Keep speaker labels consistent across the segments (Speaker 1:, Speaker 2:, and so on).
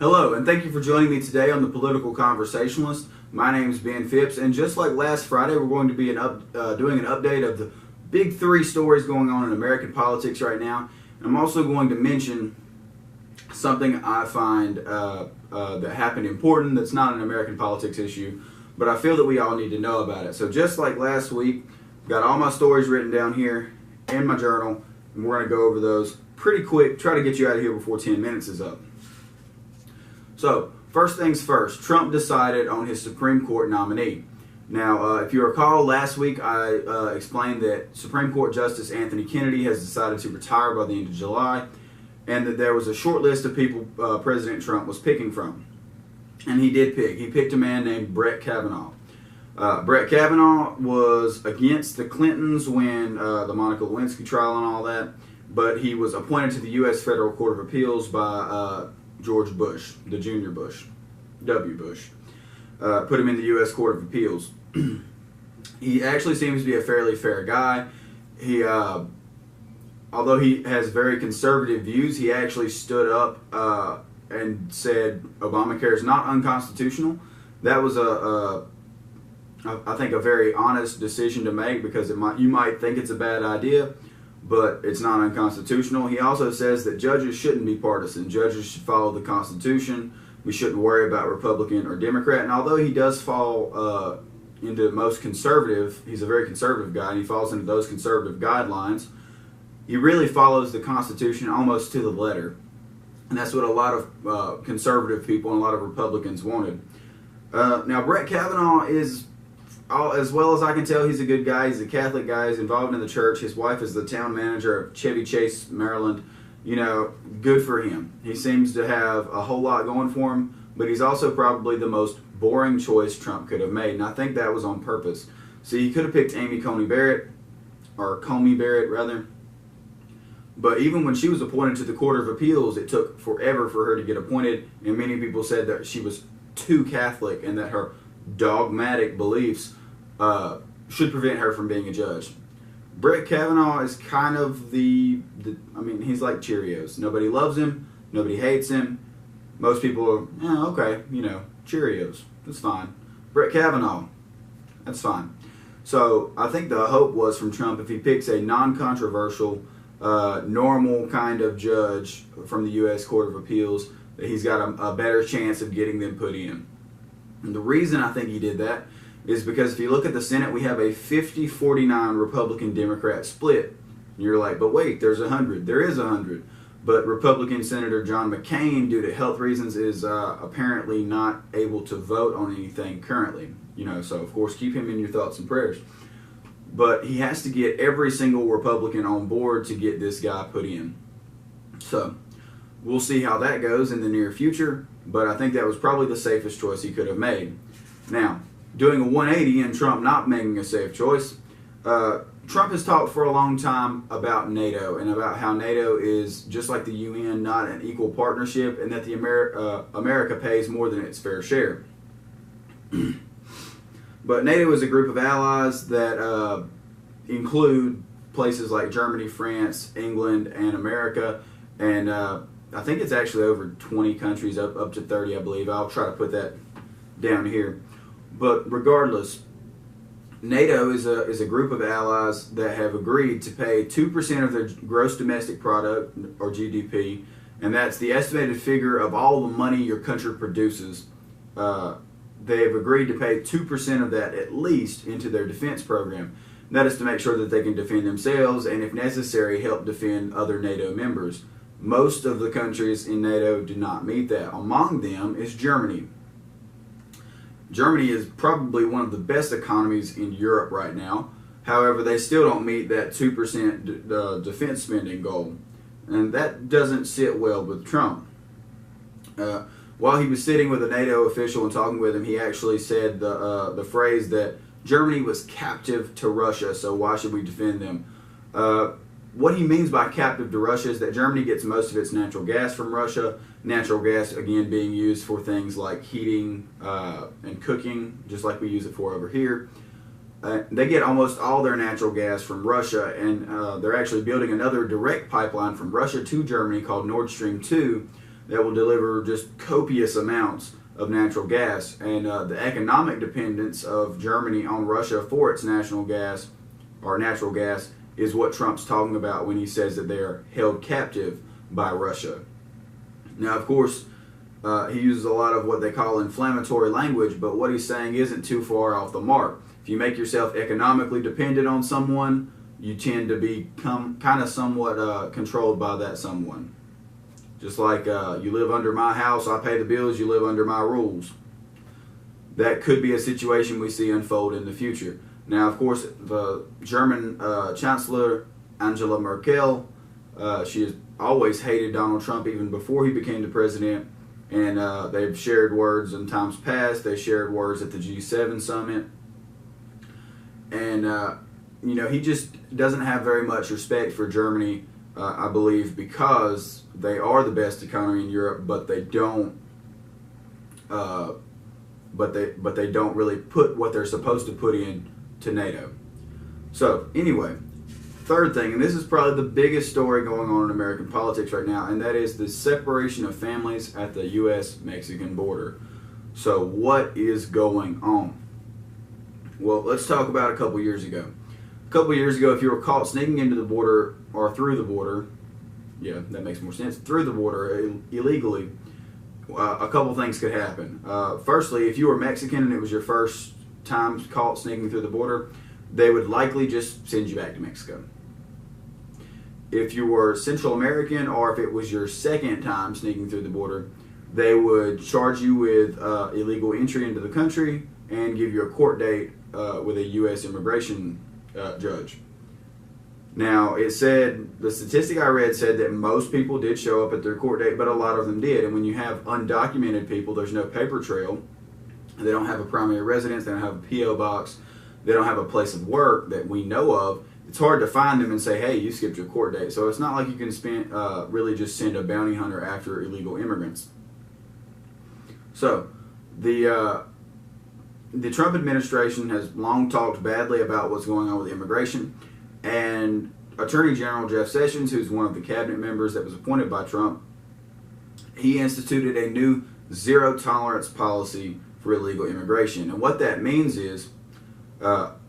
Speaker 1: Hello, and thank you for joining me today on The Political Conversationalist. My name is Ben Phipps, and just like last Friday, we're going to be doing an update of the big three stories going on in American politics right now. And I'm also going to mention something I find that happened important that's not an American politics issue, but I feel that we all need to know about it. So just like last week, I've got all my stories written down here in my journal, and we're going to go over those pretty quick, try to get you out of here before 10 minutes is up. So, first things first, Trump decided on his Supreme Court nominee. Now, if you recall, last week I explained that Supreme Court Justice Anthony Kennedy has decided to retire by the end of July, and that there was a short list of people President Trump was picking from. And he did pick. He picked a man named Brett Kavanaugh. Brett Kavanaugh was against the Clintons when the Monica Lewinsky trial and all that, but he was appointed to the U.S. Federal Court of Appeals by George Bush, the Junior Bush, W. Bush, put him in the U.S. Court of Appeals. He actually seems to be a fairly fair guy. He, although he has very conservative views, he actually stood up and said Obamacare is not unconstitutional. That was I think a very honest decision to make, because you might think it's a bad idea, but it's not unconstitutional. He also says that judges shouldn't be partisan. Judges should follow the Constitution. We shouldn't worry about Republican or Democrat. And although he does fall into most conservative, he's a very conservative guy, and he falls into those conservative guidelines, he really follows the Constitution almost to the letter. And that's what a lot of conservative people and a lot of Republicans wanted. Now, Brett Kavanaugh is, as well as I can tell, he's a good guy. He's a Catholic guy. He's involved in the church. His wife is the town manager of Chevy Chase, Maryland. You know, good for him. He seems to have a whole lot going for him, but he's also probably the most boring choice Trump could have made, and I think that was on purpose. See, he could have picked Amy Coney Barrett, or Comey Barrett, rather. But even when she was appointed to the Court of Appeals, it took forever for her to get appointed, and many people said that she was too Catholic and that her dogmatic beliefs should prevent her from being a judge. Brett Kavanaugh is kind of I mean, he's like Cheerios. Nobody loves him, nobody hates him. Most people are, yeah, okay, you know, Cheerios, that's fine. Brett Kavanaugh, that's fine. So I think the hope was from Trump, if he picks a non-controversial, normal kind of judge from the U.S. Court of Appeals, that he's got a better chance of getting them put in. And the reason I think he did that is because if you look at the Senate, we have a 50-49 Republican-Democrat split. And you're like, but wait, there's 100. There is 100. But Republican Senator John McCain, due to health reasons, is apparently not able to vote on anything currently. You know, so of course, keep him in your thoughts and prayers. But he has to get every single Republican on board to get this guy put in. So we'll see how that goes in the near future, but I think that was probably the safest choice he could have made. Now, doing a 180 and Trump not making a safe choice, Trump has talked for a long time about NATO and about how NATO is, just like the UN, not an equal partnership, and that the America pays more than its fair share. But NATO is a group of allies that include places like Germany, France, England, and America, and I think it's actually over 20 countries, up to 30, I believe. I'll try to put that down here. But regardless, NATO is a group of allies that have agreed to pay 2% of their gross domestic product, or GDP, and that's the estimated figure of all the money your country produces. They have agreed to pay 2% of that at least into their defense program. That is to make sure that they can defend themselves and, if necessary, help defend other NATO members. Most of the countries in NATO do not meet that. Among them is Germany. Germany is probably one of the best economies in Europe right now. However, they still don't meet that 2% defense spending goal. And that doesn't sit well with Trump. While he was sitting with a NATO official and talking with him, he actually said the phrase that Germany was captive to Russia, so why should we defend them? What he means by captive to Russia is that Germany gets most of its natural gas from Russia. Natural gas, again, being used for things like heating and cooking, just like we use it for over here. They get almost all their natural gas from Russia, and they're actually building another direct pipeline from Russia to Germany called Nord Stream 2 that will deliver just copious amounts of natural gas. And the economic dependence of Germany on Russia for its national gas or natural gas is what Trump's talking about when he says that they are held captive by Russia. Now, of course, he uses a lot of what they call inflammatory language, but what he's saying isn't too far off the mark. If you make yourself economically dependent on someone, you tend to become kind of somewhat controlled by that someone. Just like you live under my house, I pay the bills, you live under my rules. That could be a situation we see unfold in the future. Now, of course, the German Chancellor Angela Merkel, she has always hated Donald Trump even before he became the president. And they've shared words in times past. They shared words at the G7 summit. And, you know, he just doesn't have very much respect for Germany, I believe, because they are the best economy in Europe, but they don't but they don't really put what they're supposed to put in to NATO. So, anyway, third thing, and this is probably the biggest story going on in American politics right now, and that is the separation of families at the U.S.-Mexican border. So what is going on? Well, let's talk about a couple years ago. A couple years ago, if you were caught sneaking into the border or through the border, yeah, that makes more sense, through the border illegally, a couple things could happen. Firstly, if you were Mexican and it was your first time caught sneaking through the border, they would likely just send you back to Mexico. If you were Central American, or if it was your second time sneaking through the border, they would charge you with illegal entry into the country and give you a court date with a U.S. immigration judge. Now, it said, the statistic I read said that most people did show up at their court date, but a lot of them did. And when you have undocumented people, there's no paper trail. They don't have a primary residence, they don't have a P.O. box, they don't have a place of work that we know of. It's hard to find them and say, hey, you skipped your court date. So it's not like you can really just send a bounty hunter after illegal immigrants. So the Trump administration has long talked badly about what's going on with immigration. And Attorney General Jeff Sessions, who's one of the cabinet members that was appointed by Trump, he instituted a new zero tolerance policy for illegal immigration. And what that means is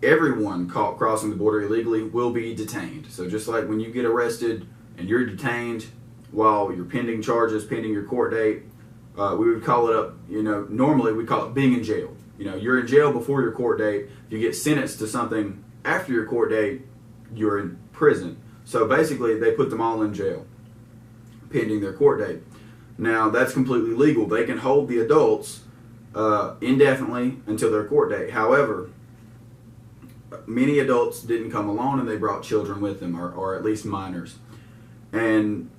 Speaker 1: everyone caught crossing the border illegally will be detained. So just like when you get arrested and you're detained while you're pending charges, pending your court date, we would call it up, normally we call it being in jail. You're in jail before your court date. If you get sentenced to something after your court date, you're in prison. So basically they put them all in jail pending their court date. Now that's completely legal. They can hold the adults indefinitely until their court date. However, many adults didn't come alone and they brought children with them, or at least minors. And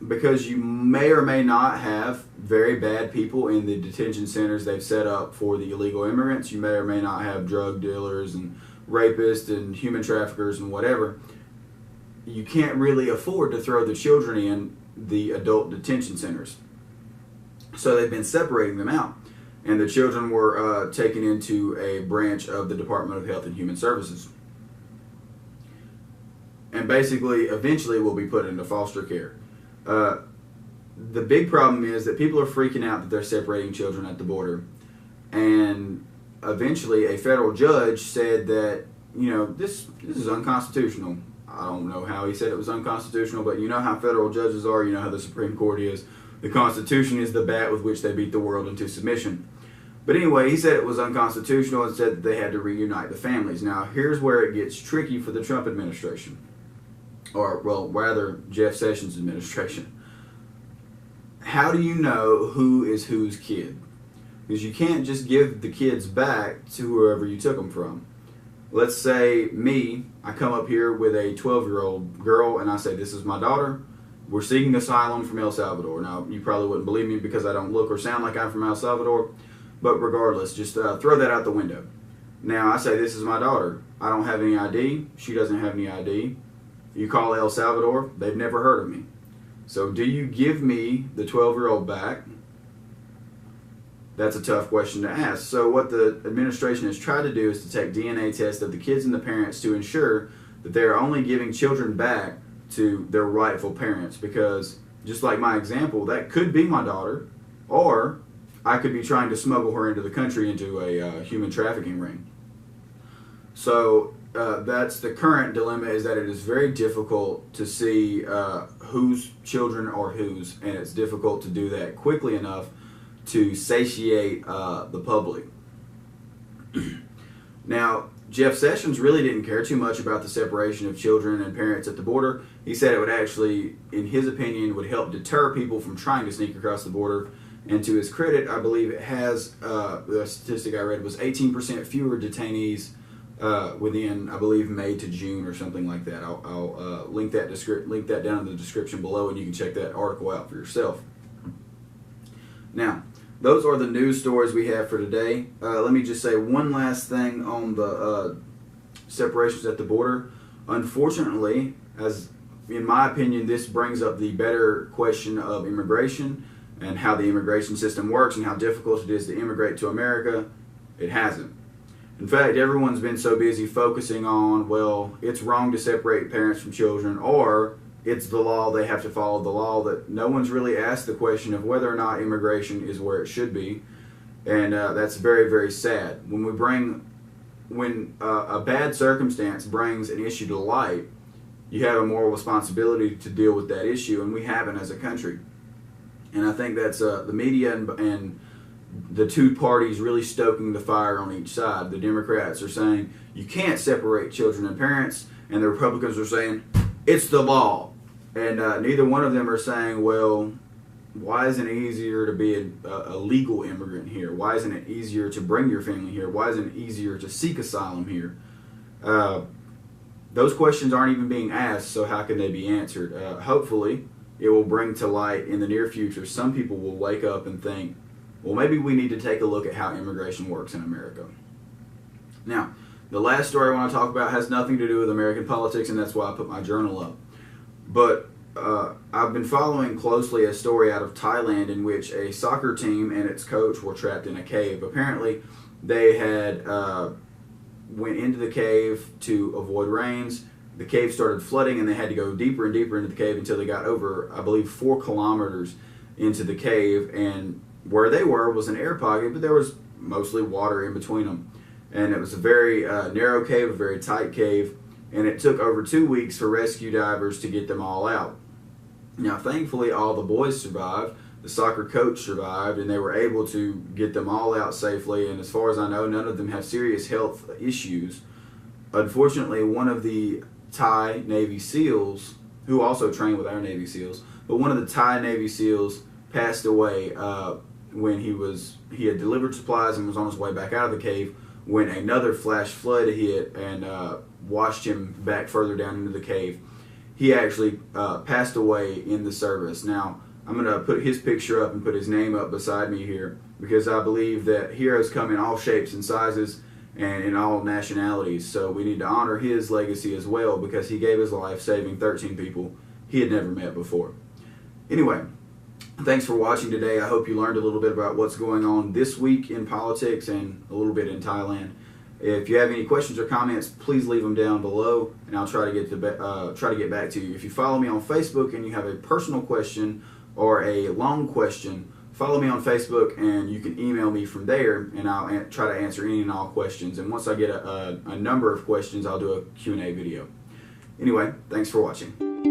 Speaker 1: because you may or may not have very bad people in the detention centers they've set up for the illegal immigrants, you may or may not have drug dealers and rapists and human traffickers and whatever, you can't really afford to throw the children in the adult detention centers. So they've been separating them out. And the children were taken into a branch of the Department of Health and Human Services. And basically, eventually will be put into foster care. The big problem is that people are freaking out that they're separating children at the border. And eventually a federal judge said that, this is unconstitutional. I don't know how he said it was unconstitutional, but you know how federal judges are, you know how the Supreme Court is. The Constitution is the bat with which they beat the world into submission. But anyway, he said it was unconstitutional and said that they had to reunite the families. Now, here's where it gets tricky for the Trump administration. Or, well, rather, Jeff Sessions' administration. How do you know who is whose kid? Because you can't just give the kids back to whoever you took them from. Let's say me, I come up here with a 12-year-old girl and I say, this is my daughter. We're seeking asylum from El Salvador. Now, you probably wouldn't believe me because I don't look or sound like I'm from El Salvador. But regardless, just throw that out the window. Now, I say, this is my daughter. I don't have any ID. She doesn't have any ID. You call El Salvador, they've never heard of me. So do you give me the 12-year-old back? That's a tough question to ask. So what the administration has tried to do is to take DNA tests of the kids and the parents to ensure that they are only giving children back to their rightful parents. Because just like my example, that could be my daughter, or I could be trying to smuggle her into the country into a human trafficking ring. So that's the current dilemma, is that it is very difficult to see whose children are whose, and it's difficult to do that quickly enough to satiate the public. Now, Jeff Sessions really didn't care too much about the separation of children and parents at the border. He said it would actually, in his opinion, would help deter people from trying to sneak across the border. And to his credit, I believe it has, the statistic I read was 18% fewer detainees within, I believe, May to June or something like that. I'll link that down in the description below, and you can check that article out for yourself. Now, those are the news stories we have for today. Let me just say one last thing on the separations at the border. Unfortunately, as in my opinion, this brings up the better question of immigration and how the immigration system works and how difficult it is to immigrate to America. It hasn't. In fact, everyone's been so busy focusing on, well, it's wrong to separate parents from children, or it's the law, they have to follow the law, that no one's really asked the question of whether or not immigration is where it should be. And that's very, very sad. When a bad circumstance brings an issue to light, you have a moral responsibility to deal with that issue, and we haven't as a country. And I think that's the media and the two parties really stoking the fire on each side. The Democrats are saying you can't separate children and parents, and the Republicans are saying it's the law. And neither one of them are saying, well, why isn't it easier to be a legal immigrant here? Why isn't it easier to bring your family here? Why isn't it easier to seek asylum here? Those questions aren't even being asked, so how can they be answered? Hopefully, it will bring to light in the near future. Some people will wake up and think, well, maybe we need to take a look at how immigration works in America. Now, the last story I want to talk about has nothing to do with American politics, and that's why I put my journal up. But I've been following closely a story out of Thailand in which a soccer team and its coach were trapped in a cave. Apparently, they had went into the cave to avoid rains. The cave started flooding, and they had to go deeper and deeper into the cave until they got over, I believe, 4 kilometers into the cave. And where they were was an air pocket, but there was mostly water in between them. And it was a very narrow cave, a very tight cave. And it took over 2 weeks for rescue divers to get them all out. Now, thankfully, all the boys survived. The soccer coach survived, and they were able to get them all out safely. And as far as I know, none of them have serious health issues. Unfortunately, one of the Thai Navy SEALs, who also trained with our Navy SEALs, but one of the Thai Navy SEALs passed away when he had delivered supplies and was on his way back out of the cave when another flash flood hit and washed him back further down into the cave. He actually passed away in the service. Now, I'm going to put his picture up and put his name up beside me here, because I believe that heroes come in all shapes and sizes and in all nationalities. So we need to honor his legacy as well, because he gave his life saving 13 people he had never met before. Anyway, thanks for watching today. I hope you learned a little bit about what's going on this week in politics and a little bit in Thailand. If you have any questions or comments, please leave them down below, and I'll try to get back to you. If you follow me on Facebook and you have a personal question or a long question, follow me on Facebook and you can email me from there, and I'll try to answer any and all questions. And once I get a number of questions, I'll do a Q&A video. Anyway, thanks for watching.